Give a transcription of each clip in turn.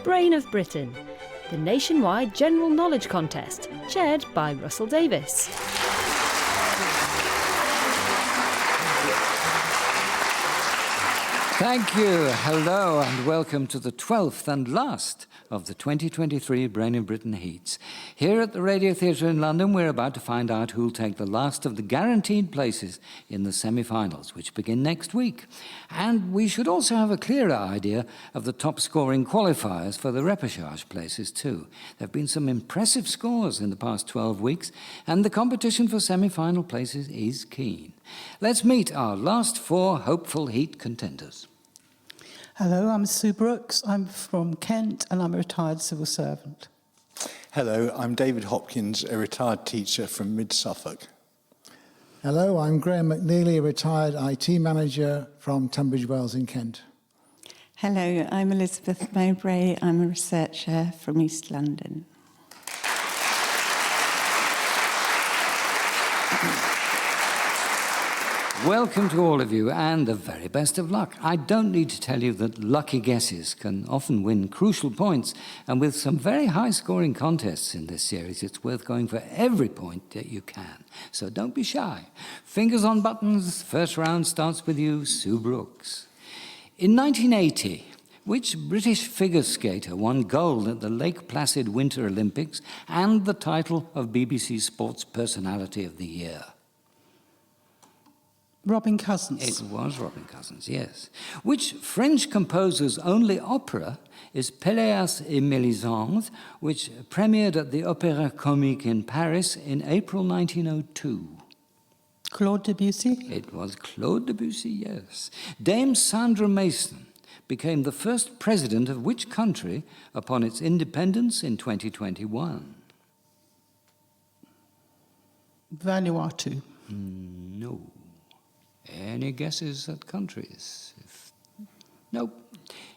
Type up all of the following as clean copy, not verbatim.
Brain of Britain, the nationwide general knowledge contest, chaired by Russell Davis. Thank you. Hello and welcome to the 12th and last of the 2023 Brain of Britain Heats. Here at the Radio Theatre in London, we're about to find out who'll take the last of the guaranteed places in the semi-finals, which begin next week. And we should also have a clearer idea of the top-scoring qualifiers for the repechage places too. There have been some impressive scores in the past 12 weeks, and the competition for semi-final places is keen. Let's meet our last four hopeful Heat contenders. Hello, I'm Sue Brooks. I'm from Kent and I'm a retired civil servant. Hello, I'm David Hopkins, a retired teacher from mid-Suffolk. Hello, I'm Graham McNeilly, a retired IT manager from Tunbridge Wells in Kent. Hello, I'm Elizabeth Mowbray. I'm a researcher from East London. Welcome to all of you, and the very best of luck. I don't need to tell you that lucky guesses can often win crucial points, and with some very high-scoring contests in this series, it's worth going for every point that you can. So don't be shy. Fingers on buttons. First round starts with you, Sue Brooks. In 1980, which British figure skater won gold at the Lake Placid Winter Olympics and the title of BBC Sports Personality of the Year? Robin Cousins. It was Robin Cousins, yes. Which French composer's only opera is Péléas et Mélisande, which premiered at the Opéra Comique in Paris in April 1902? Claude Debussy. It was Claude Debussy, yes. Dame Sandra Mason became the first president of which country upon its independence in 2021? Vanuatu. No. Any guesses at countries? Nope.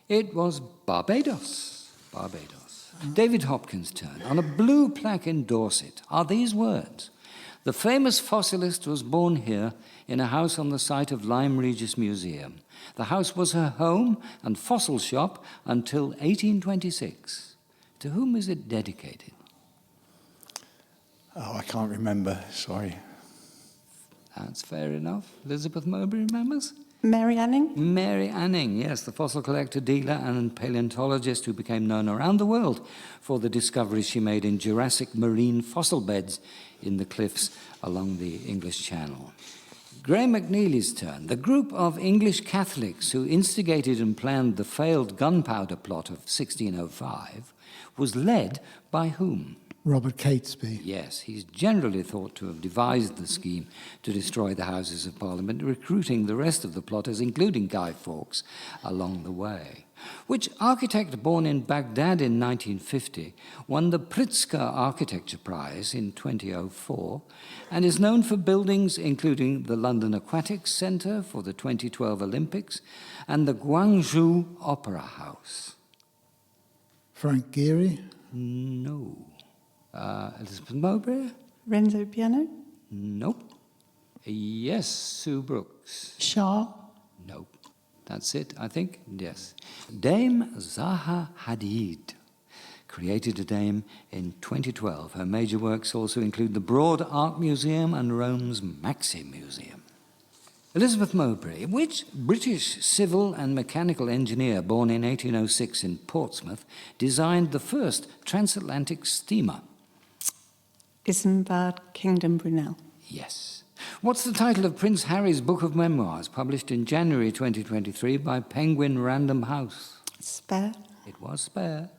It was Barbados. Barbados. David Hopkins' turn. On a blue plaque in Dorset are these words. The famous fossilist was born here in a house on the site of Lyme Regis Museum. The house was her home and fossil shop until 1826. To whom is it dedicated? Oh, I can't remember, sorry. That's fair enough. Elizabeth Mowbray remembers? Mary Anning? Mary Anning, yes, the fossil collector, dealer and paleontologist who became known around the world for the discoveries she made in Jurassic marine fossil beds in the cliffs along the English Channel. Graham McNeilly's turn. The group of English Catholics who instigated and planned the failed gunpowder plot of 1605 was led by whom? Robert Catesby. Yes, he's generally thought to have devised the scheme to destroy the Houses of Parliament, recruiting the rest of the plotters, including Guy Fawkes, along the way. Which architect born in Baghdad in 1950 won the Pritzker Architecture Prize in 2004 and is known for buildings including the London Aquatics Centre for the 2012 Olympics and the Guangzhou Opera House? Frank Gehry. No. Elizabeth Mowbray? Renzo Piano? Nope. Yes, Sue Brooks? Shah. Nope. That's it, I think? Yes. Dame Zaha Hadid created a dame in 2012. Her major works also include the Broad Art Museum and Rome's Maxim Museum. Elizabeth Mowbray, which British civil and mechanical engineer born in 1806 in Portsmouth designed the first transatlantic steamer? Isambard Kingdom Brunel. Yes. What's the title of Prince Harry's book of memoirs, published in January 2023 by Penguin Random House? Spare. It was Spare.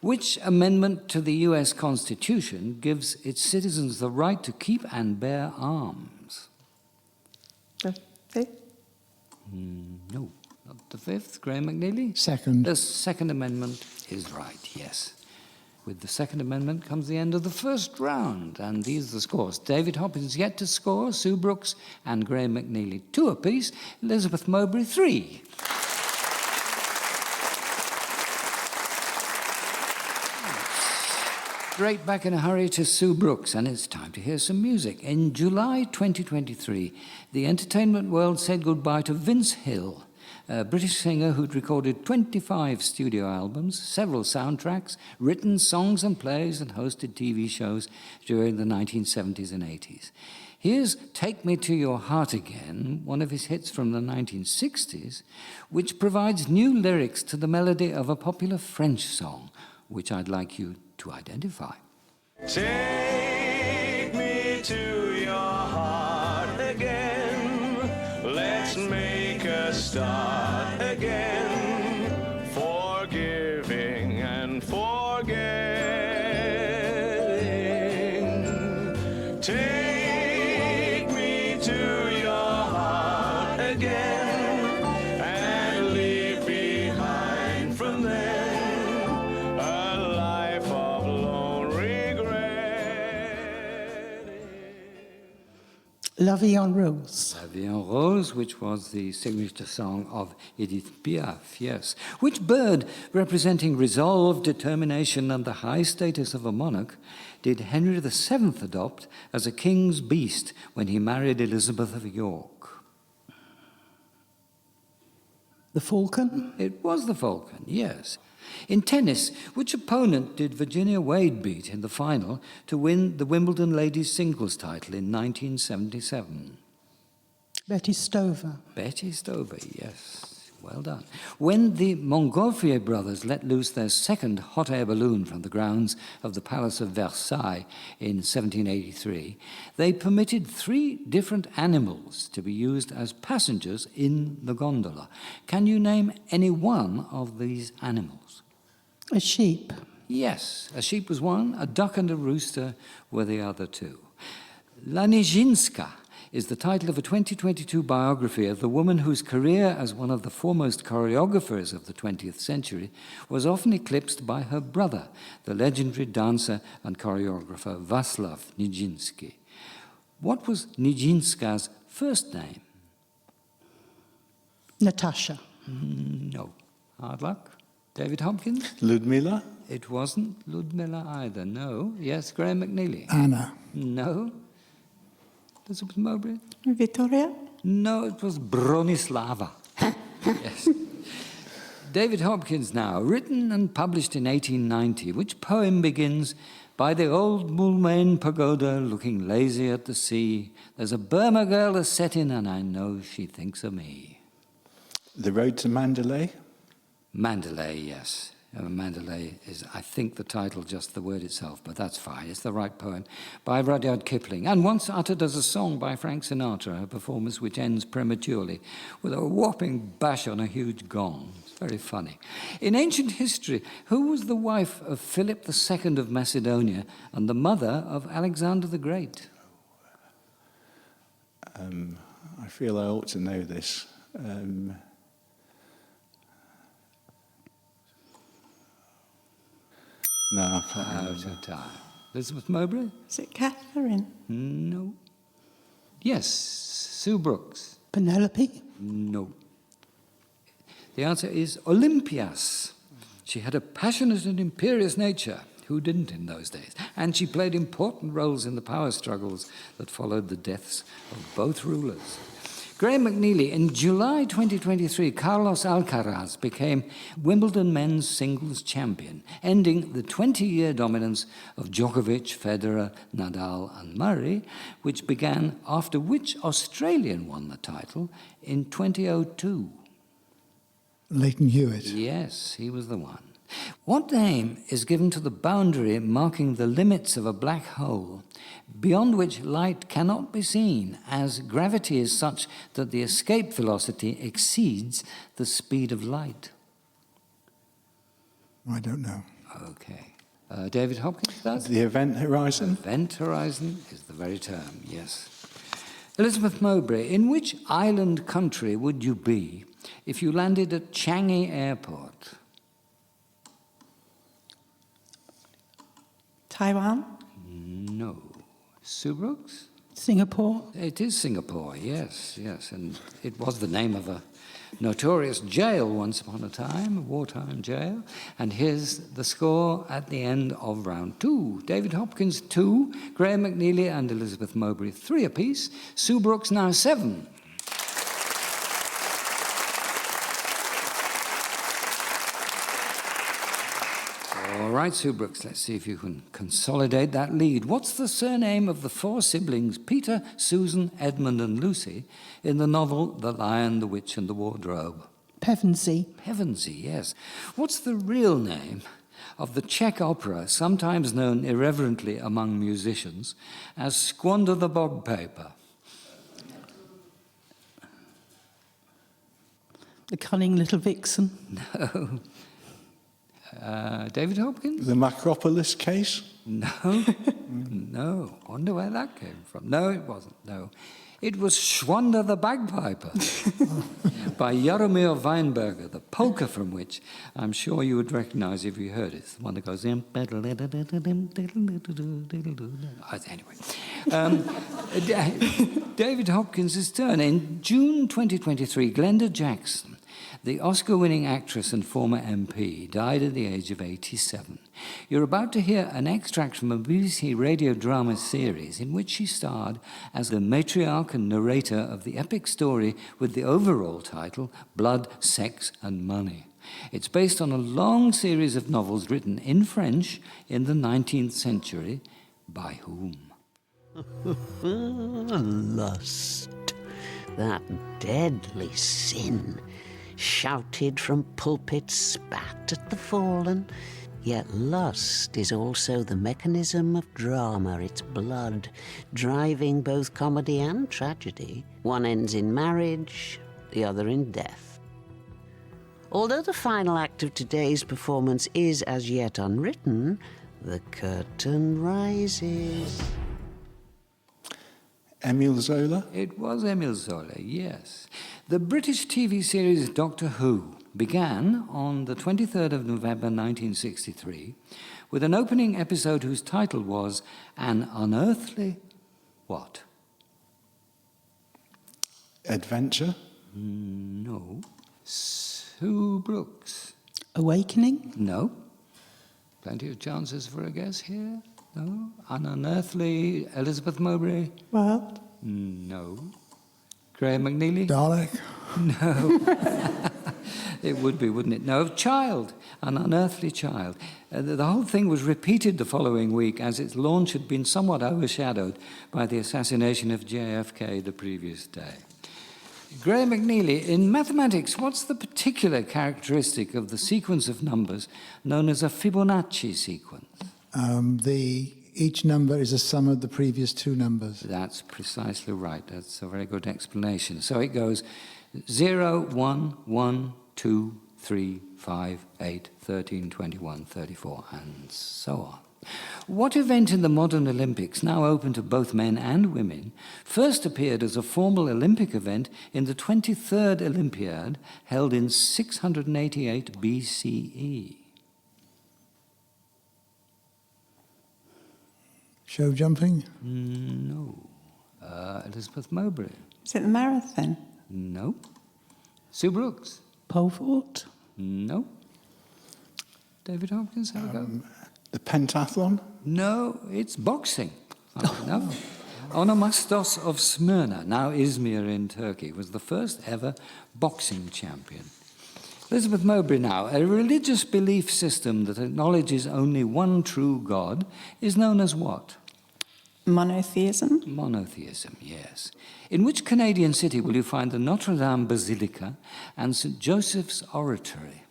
Which amendment to the US Constitution gives its citizens the right to keep and bear arms? The fifth. No, not the fifth. Graham McNeilly? Second. The Second Amendment is right, yes. With the Second Amendment comes the end of the first round, and these are the scores. David Hopkins yet to score, Sue Brooks and Graham McNeilly 2 apiece, Elizabeth Mowbray 3. Straight back in a hurry to Sue Brooks, and it's time to hear some music. In July 2023, the entertainment world said goodbye to Vince Hill a British singer who'd recorded 25 studio albums, several soundtracks, written songs and plays, and hosted TV shows during the 1970s and 80s. Here's Take Me to Your Heart Again, one of his hits from the 1960s, which provides new lyrics to the melody of a popular French song, which I'd like you to identify. Take me to your heart again. Let's make a start again. Forgiving and forgetting. Take me to your heart again and leave behind from then a life of lone regret. La Vie en Rose. La Vie en Rose, which was the signature song of Edith Piaf, yes. Which bird, representing resolve, determination, and the high status of a monarch, did Henry VII adopt as a king's beast when he married Elizabeth of York? The Falcon. It was the falcon, yes. In tennis, which opponent did Virginia Wade beat in the final to win the Wimbledon ladies singles title in 1977? Betty Stover. Betty Stover, yes. Well done. When the Montgolfier brothers let loose their second hot air balloon from the grounds of the Palace of Versailles in 1783, they permitted 3 different animals to be used as passengers in the gondola. Can you name any one of these animals? A sheep. Yes, a sheep was one, a duck and a rooster were the other 2. La Nijinská is the title of a 2022 biography of the woman whose career as one of the foremost choreographers of the 20th century was often eclipsed by her brother, the legendary dancer and choreographer Václav Nijinsky. What was Nijinská's first name? Natasha. No. Hard luck. David Hopkins? Ludmilla? It wasn't Ludmilla either, no. Yes, Graham McNeilly? Anna. No. Elizabeth Mowbray? Victoria? No, it was Bronislava. Yes. David Hopkins now, written and published in 1890, which poem begins, "By the old Moulmein pagoda, looking lazy at the sea, there's a Burma girl a settin' and I know she thinks of me." The Road to Mandalay? Mandalay, yes. Mandalay is, I think, the title, just the word itself, but that's fine. It's the right poem by Rudyard Kipling, and once uttered as a song by Frank Sinatra, a performance which ends prematurely with a whopping bash on a huge gong. It's very funny. In ancient history, who was the wife of Philip II of Macedonia and the mother of Alexander the Great? I feel I ought to know this. No, I can't Out remember. of time. Elizabeth Mowbray? Is it Catherine? No. Yes. Sue Brooks? Penelope. No. The answer is Olympias. She had a passionate and imperious nature. Who didn't in those days? And she played important roles in the power struggles that followed the deaths of both rulers. Graham McNeilly, in July 2023, Carlos Alcaraz became Wimbledon men's singles champion, ending the 20-year dominance of Djokovic, Federer, Nadal and Murray, which began after which Australian won the title in 2002. Leighton Hewitt. Yes, he was the one. What name is given to the boundary marking the limits of a black hole, beyond which light cannot be seen, as gravity is such that the escape velocity exceeds the speed of light? I don't know. Okay. David Hopkins does? The Event Horizon? Event horizon is the very term, yes. Elizabeth Mowbray, in which island country would you be if you landed at Changi Airport? Taiwan? No. Sue Brooks? Singapore. It is Singapore, yes, yes. And it was the name of a notorious jail once upon a time, a wartime jail. And here's the score at the end of round 2. David Hopkins 2, Graham McNeilly and Elizabeth Mowbray 3 apiece. Sue Brooks now 7. right, Sue Brooks, let's see if you can consolidate that lead. What's the surname of the four siblings, Peter, Susan, Edmund and Lucy, in the novel The Lion, the Witch and the Wardrobe? Pevensey. Pevensey, yes. What's the real name of the Czech opera, sometimes known irreverently among musicians as Squander the Bog Paper? The Cunning Little Vixen. No. David Hopkins? The Macropolis case? No. No. Wonder where that came from. No, it wasn't. No. It was Schwander the Bagpiper by Jaromir Weinberger, the polka from which I'm sure you would recognize if you heard it. It's the one that goes... Anyway. David Hopkins' turn. In June 2023, Glenda Jackson, the Oscar-winning actress and former MP, died at the age of 87. You're about to hear an extract from a BBC radio drama series in which she starred as the matriarch and narrator of the epic story with the overall title, Blood, Sex and Money. It's based on a long series of novels written in French in the 19th century. By whom? Lust, that deadly sin, shouted from pulpits, spat at the fallen. Yet lust is also the mechanism of drama, its blood, driving both comedy and tragedy. One ends in marriage, the other in death. Although the final act of today's performance is as yet unwritten, the curtain rises. Emile Zola? It was Emile Zola, yes. The British TV series Doctor Who began on the 23rd of November 1963 with an opening episode whose title was An Unearthly What? Adventure? No. Sue Brooks? Awakening. No. Plenty of chances for a guess here. No. An Unearthly Elizabeth Mowbray? World. No. Graham McNeilly? Dalek. No. It would be, wouldn't it? No, Child, An Unearthly Child. The whole thing was repeated the following week as its launch had been somewhat overshadowed by the assassination of JFK the previous day. Graham McNeilly, in mathematics, what's the particular characteristic of the sequence of numbers known as a Fibonacci sequence? Each number is a sum of the previous two numbers. That's precisely right. That's a very good explanation. So it goes 0, 1, 1, 2, 3, 5, 8, 13, 21, 34, and so on. What event in the modern Olympics, now open to both men and women, first appeared as a formal Olympic event in the 23rd Olympiad held in 688 BCE? Show jumping? No. Elizabeth Mowbray? Is it the marathon? No. Sue Brooks? Pole vault. No. David Hopkins, have a go. The pentathlon? No, it's boxing. No. Onomastos of Smyrna, now Izmir in Turkey, was the first ever boxing champion. Elizabeth Mowbray now. A religious belief system that acknowledges only one true God is known as what? Monotheism? Monotheism, yes. In which Canadian city will you find the Notre Dame Basilica and St. Joseph's Oratory?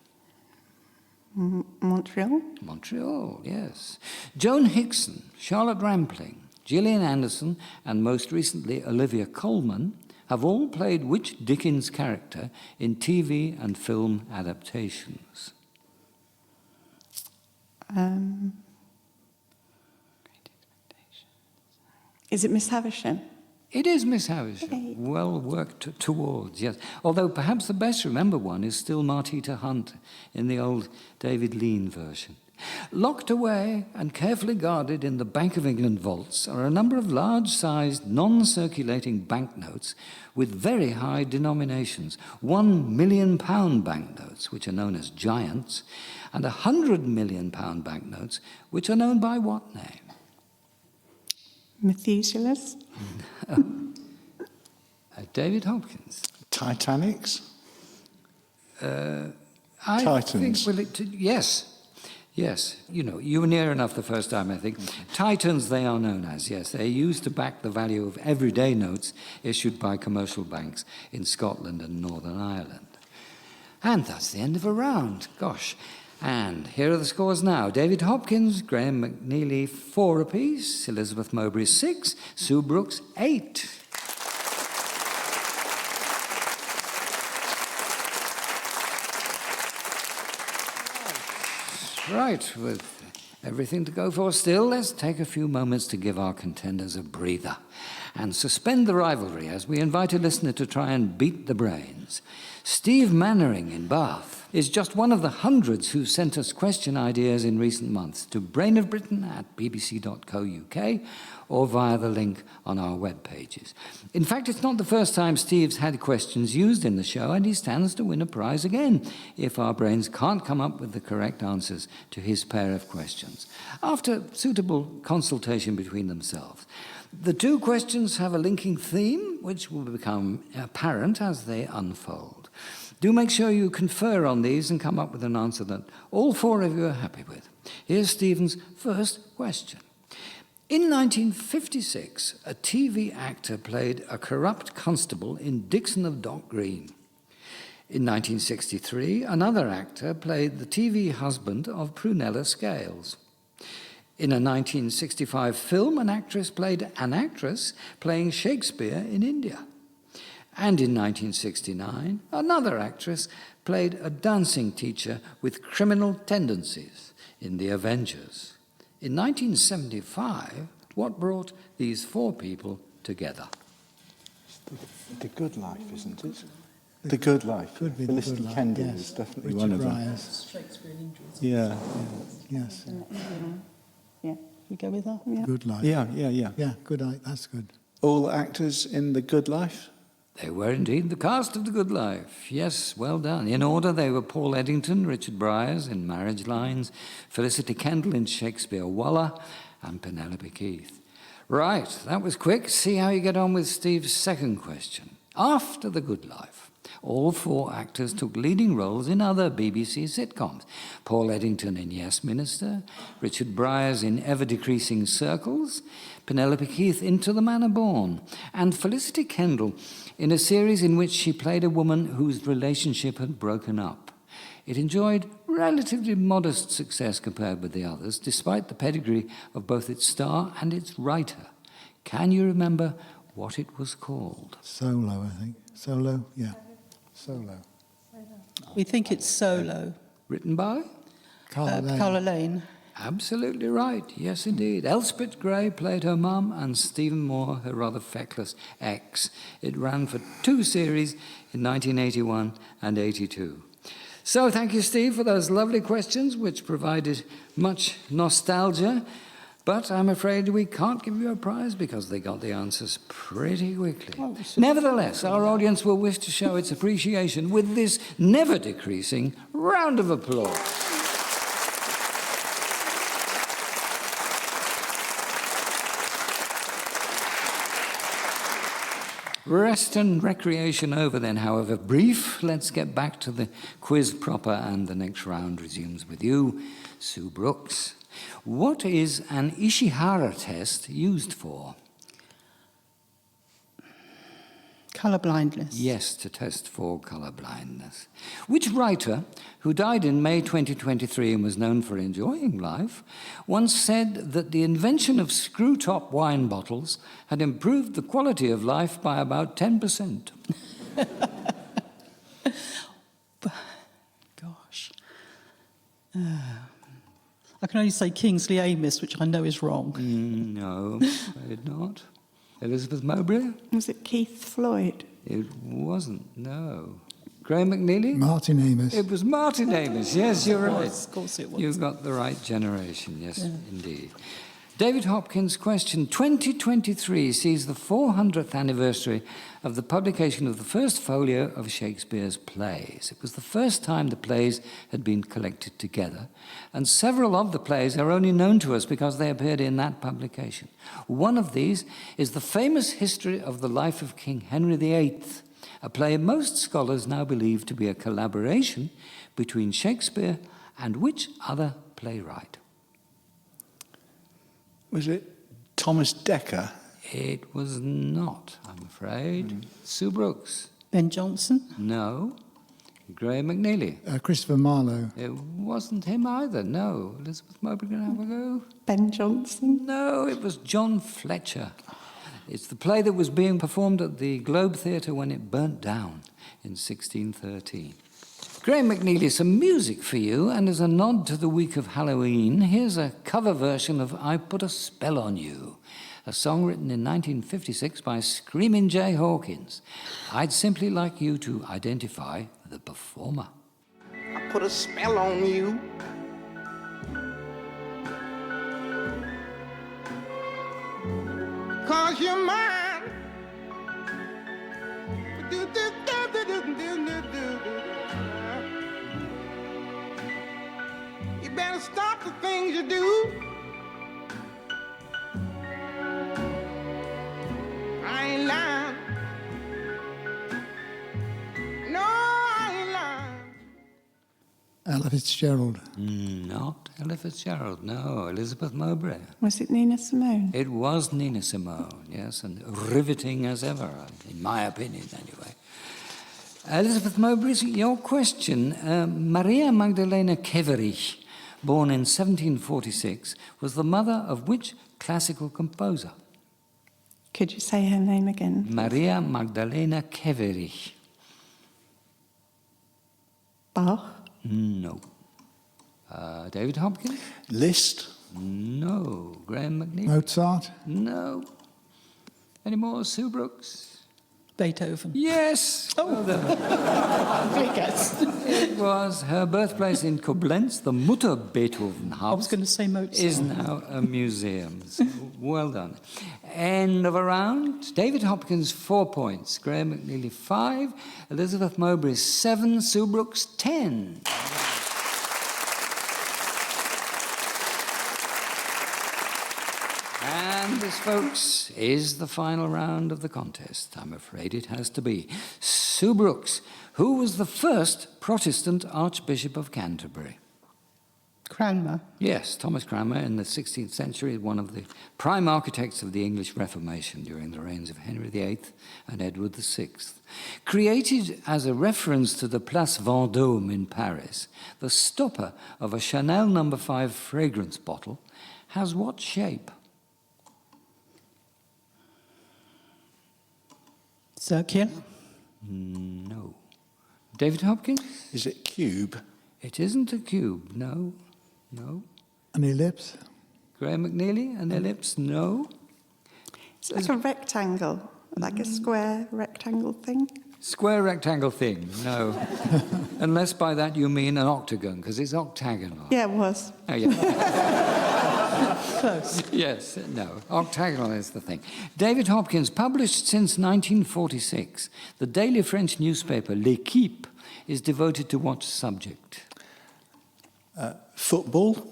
Montreal? Montreal, yes. Joan Hickson, Charlotte Rampling, Gillian Anderson, and most recently Olivia Colman have all played which Dickens character in TV and film adaptations? Is it Miss Havisham? It is Miss Havisham. Well worked towards, yes. Although perhaps the best remembered one is still Martita Hunt in the old David Lean version. Locked away and carefully guarded in the Bank of England vaults are a number of large-sized, non-circulating banknotes with very high denominations. £1 million banknotes, which are known as giants, and £100 million banknotes, which are known by what name? Methuselah's? David Hopkins. Titanics? I Titans. think, yes. Yes, you were near enough the first time, I think. Titans, they are known as, yes. They're used to back the value of everyday notes issued by commercial banks in Scotland and Northern Ireland. And that's the end of a round. Gosh. And here are the scores now. David Hopkins, Graham McNeilly, 4 apiece. Elizabeth Mowbray, 6. Sue Brooks, 8. Right, with everything to go for still, let's take a few moments to give our contenders a breather and suspend the rivalry as we invite a listener to try and beat the brains. Steve Mannering in Bath is just one of the hundreds who sent us question ideas in recent months to brainofbritain@bbc.co.uk or via the link on our web pages. In fact, it's not the first time Steve's had questions used in the show, and he stands to win a prize again if our brains can't come up with the correct answers to his pair of questions, after suitable consultation between themselves. The two questions have a linking theme, which will become apparent as they unfold. Do make sure you confer on these and come up with an answer that all 4 of you are happy with. Here's Stephen's first question. In 1956, a TV actor played a corrupt constable in Dixon of Dock Green. In 1963, another actor played the TV husband of Prunella Scales. In a 1965 film, an actress played an actress playing Shakespeare in India. And in 1969, another actress played a dancing teacher with criminal tendencies in The Avengers. In 1975, what brought these 4 people together? The Good Life, isn't it? The Good Life. Could be Felicity The Good Life, Kendall yes. is definitely Richard one of them. Ryers. Shakespeare in India. Yeah. Yes. Yeah. We go with that? Yeah. Good Life. Yeah. Yeah, good. That's good. All actors in The Good Life? They were indeed the cast of The Good Life. Yes, well done. In order, they were Paul Eddington, Richard Briers in Marriage Lines, Felicity Kendall in Shakespeare Waller, and Penelope Keith. Right, that was quick. See how you get on with Steve's second question. After The Good Life, all 4 actors took leading roles in other BBC sitcoms. Paul Eddington in Yes Minister, Richard Briers in Ever-Decreasing Circles, Penelope Keith in To the Manor Born, and Felicity Kendall in a series in which she played a woman whose relationship had broken up. It enjoyed relatively modest success compared with the others, despite the pedigree of both its star and its writer. Can you remember what it was called? Solo, I think. Solo, yeah. Solo. We think it's Solo. Written by? Carla Lane. Absolutely right, yes indeed. Elspeth Gray played her mum and Stephen Moore her rather feckless ex. It ran for 2 series in 1981 and 82. So thank you, Steve, for those lovely questions which provided much nostalgia. But I'm afraid we can't give you a prize because they got the answers pretty quickly. Nevertheless, our audience will wish to show its appreciation with this never-decreasing round of applause. Rest and recreation over then, however brief. Let's get back to the quiz proper, and the next round resumes with you, Sue Brooks. What is an Ishihara test used for? Colour blindness. Yes, to test for colour blindness. Which writer, who died in May 2023 and was known for enjoying life, once said that the invention of screw-top wine bottles had improved the quality of life by about 10%? Gosh. I can only say Kingsley Amis, which I know is wrong. No, afraid not. Elizabeth Mowbray? Was it Keith Floyd? It wasn't, no. Graham McNeilly? Martin Amis. It was Martin Amis, yes, you're right. Of course it was. You've got the right generation, yes, indeed. David Hopkins' question. 2023 sees the 400th anniversary of the publication of the first folio of Shakespeare's plays. It was the first time the plays had been collected together, and several of the plays are only known to us because they appeared in that publication. One of these is the famous history of the life of King Henry VIII, a play most scholars now believe to be a collaboration between Shakespeare and which other playwright? Was it Thomas Dekker? It was not, I'm afraid. Sue Brooks? Ben Jonson. No. Graham McNeilly? Christopher Marlowe. It wasn't him either, no. Elizabeth Mowbray, going to have a go? Ben Jonson. No, it was John Fletcher. It's the play that was being performed at the Globe Theatre when it burnt down in 1613. Graham McNeilly, some music for you, and as a nod to the week of Halloween, here's a cover version of I Put a Spell on You, a song written in 1956 by Screamin' Jay Hawkins. I'd simply like you to identify the performer. I put a spell on you. Cause you're mine. You better stop the things you do. I ain't lying. No, I ain't lying. Ella Fitzgerald. Not Ella Fitzgerald, no. Elizabeth Mowbray. Was it Nina Simone? It was Nina Simone, yes, and riveting as ever, in my opinion, anyway. Elizabeth Mowbray, your question. Maria Magdalena Keverich, born in 1746, was the mother of which classical composer? Could you say her name again? Maria Magdalena Keverich. Bach? No. David Hopkins? Liszt? No. Graham McNeilly? Mozart. No. Any more? Sue Brooks? Beethoven. Yes! Well done. Great guess. It was her birthplace in Koblenz. The Mutter Beethoven I was going to say Mozart. is now a museum. So, well done. End of a round. David Hopkins, 4 points. Graham McNeilly, 5. Elizabeth Mowbray, 7. Sue Brooks, 10. And this, folks, is the final round of the contest. I'm afraid it has to be. Sue Brooks, who was the first Protestant Archbishop of Canterbury? Cranmer. Yes, Thomas Cranmer, in the 16th century, one of the prime architects of the English Reformation during the reigns of Henry VIII and Edward VI. Created as a reference to the Place Vendôme in Paris, the stopper of a Chanel No. 5 fragrance bottle has what shape? Circular. No. David Hopkins? Is it cube? It isn't a cube, no. No. An ellipse. Graham McNeilly, an ellipse, no. It's like a rectangle, like a square rectangle thing. Square rectangle thing, no. Unless by that you mean an octagon, because it's octagonal. Yeah, it was. Oh, yeah. Close. Yes, no. Octagonal is the thing. David Hopkins, published since 1946, the daily French newspaper L'Équipe is devoted to what subject? Football?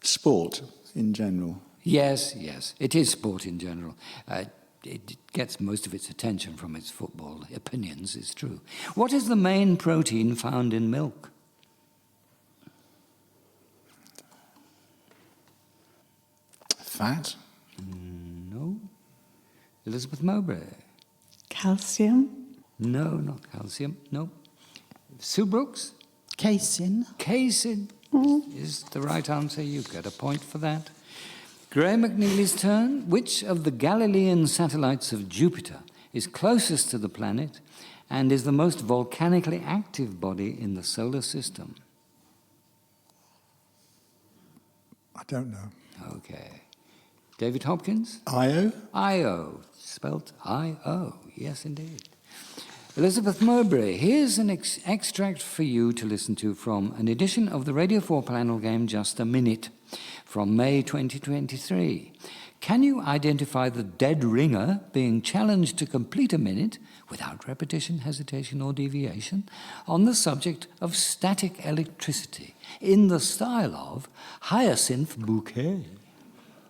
Sport in general? Yes, it is sport in general. It gets most of its attention from its football opinions, it's true. What is the main protein found in milk? Fat? No. Elizabeth Mowbray? Calcium? No, not calcium, no. Sue Brooks? Casein. Casein is the right answer. You get a point for that. Graham McNeilly's turn. Which of the Galilean satellites of Jupiter is closest to the planet and is the most volcanically active body in the solar system? I don't know. Okay. David Hopkins? Io? Io, spelt I-O. Yes, indeed. Elizabeth Mowbray, here's an extract for you to listen to from an edition of the Radio 4 panel game Just a Minute from May 2023. Can you identify the dead ringer being challenged to complete a minute, without repetition, hesitation or deviation, on the subject of static electricity in the style of Hyacinth Bouquet?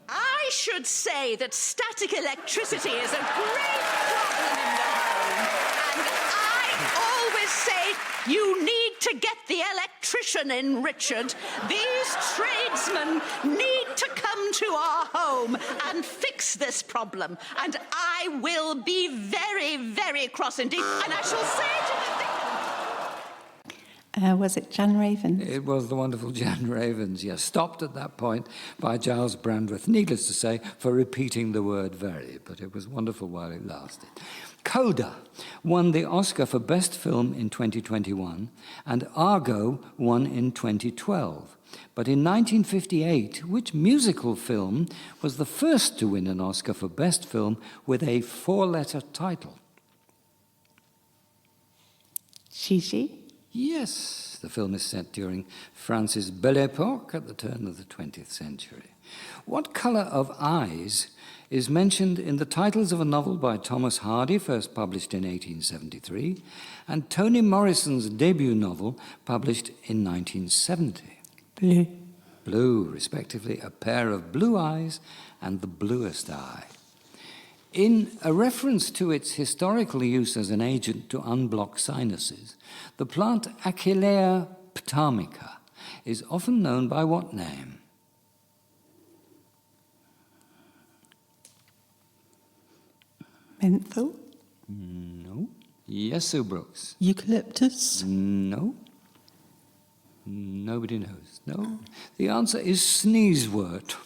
I should say that static electricity is a great problem in the home. And I always say you need to get the electrician in, Richard. These tradesmen need to come to our home and fix this problem. And I will be very, very cross indeed. And I shall say to the... Was it Jan Ravens? It was the wonderful Jan Ravens, yes, stopped at that point by Giles Brandreth, needless to say, for repeating the word very, but it was wonderful while it lasted. Coda won the Oscar for Best Film in 2021, and Argo won in 2012. But in 1958, which musical film was the first to win an Oscar for Best Film with a four-letter title? Gigi? Yes, the film is set during France's Belle Époque at the turn of the 20th century. What colour of eyes is mentioned in the titles of a novel by Thomas Hardy, first published in 1873, and Toni Morrison's debut novel, published in 1970? Blue. Blue, respectively, a pair of blue eyes and the bluest eye. In a reference to its historical use as an agent to unblock sinuses, the plant Achillea ptomica is often known by what name? Menthol? No. Yes, Sue Brooks. Eucalyptus? No. Nobody knows. No. The answer is sneezewort.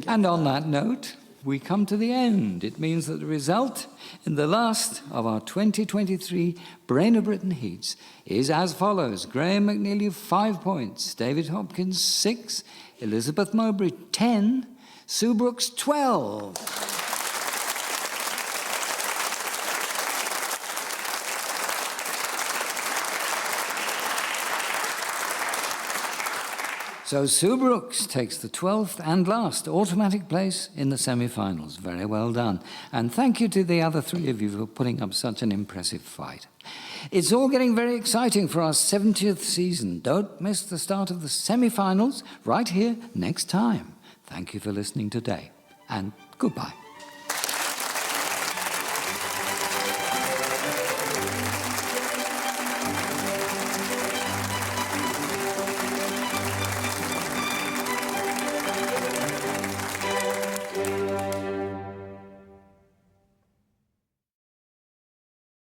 And on that note, we come to the end. It means that the result in the last of our 2023 Brain of Britain Heats is as follows. Graham McNeilly, 5 points. David Hopkins, 6. Elizabeth Mowbray, 10. Sue Brooks, 12. So Sue Brooks takes the 12th and last automatic place in the semi-finals. Very well done. And thank you to the other three of you for putting up such an impressive fight. It's all getting very exciting for our 70th season. Don't miss the start of the semi-finals right here next time. Thank you for listening today, and goodbye.